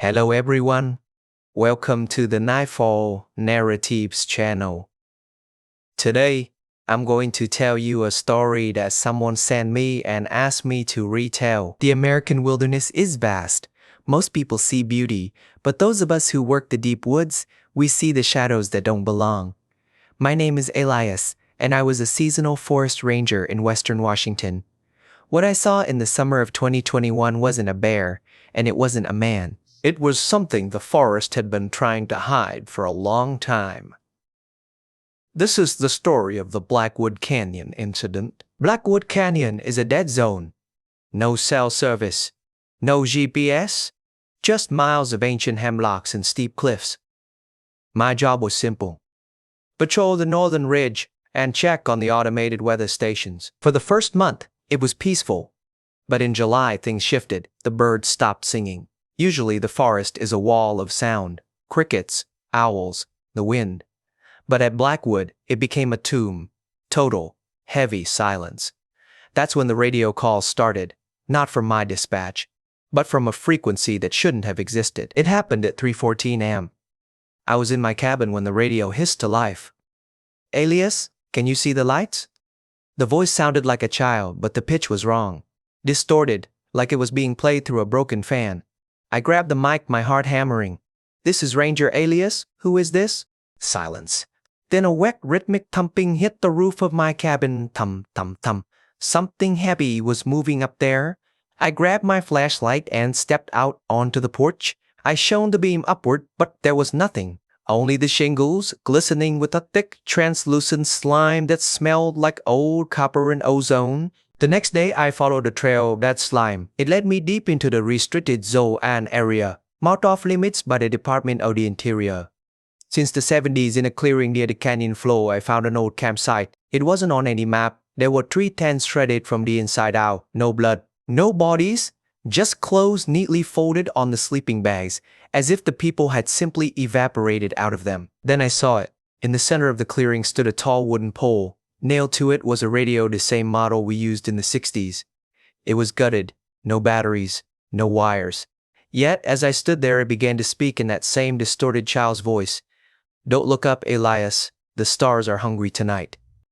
Hello everyone, welcome to the Nightfall Narratives channel. Today, I'm going to tell you a story that someone sent me and asked me to retell. The American wilderness is vast. Most people see beauty, but those of us who work the deep woods, we see the shadows that don't belong. My name is Elias, and I was a seasonal forest ranger in Western Washington. What I saw in the summer of 2021 wasn't a bear, and it wasn't a man. It was something the forest had been trying to hide for a long time. This is the story of the Blackwood Canyon incident. Blackwood Canyon is a dead zone. No cell service, no GPS, just miles of ancient hemlocks and steep cliffs. My job was simple. Patrol the northern ridge and check on the automated weather stations. For the first month, it was peaceful. But in July, things shifted. The birds stopped singing. Usually the forest is a wall of sound, crickets, owls, the wind. But at Blackwood, it became a tomb, total, heavy silence. That's when the radio calls started, not from my dispatch, but from a frequency that shouldn't have existed. It happened at 3:14 a.m. I was in my cabin when the radio hissed to life. "Elias, can you see the lights?" The voice sounded like a child, but the pitch was wrong, distorted, like it was being played through a broken fan. I grabbed the mic, my heart hammering. "This is Ranger Elias. Who is this?" Silence. Then a wet, rhythmic thumping hit the roof of my cabin. Thump, thump, thump. Something heavy was moving up there. I grabbed my flashlight and stepped out onto the porch. I shone the beam upward, but there was nothing. Only the shingles, glistening with a thick, translucent slime that smelled like old copper and ozone. The next day, I followed the trail of that slime. It led me deep into the restricted zone area, marked off limits by the Department of the Interior. Since the 70s, in a clearing near the canyon floor, I found an old campsite. It wasn't on any map. There were 3 tents shredded from the inside out. No blood, no bodies, just clothes neatly folded on the sleeping bags, as if the people had simply evaporated out of them. Then I saw it. In the center of the clearing stood a tall wooden pole. Nailed to it was a radio, the same model we used in the 60s. It was gutted, no batteries, no wires. Yet, as I stood there, it began to speak in that same distorted child's voice. "Don't look up, Elias. The stars are hungry tonight."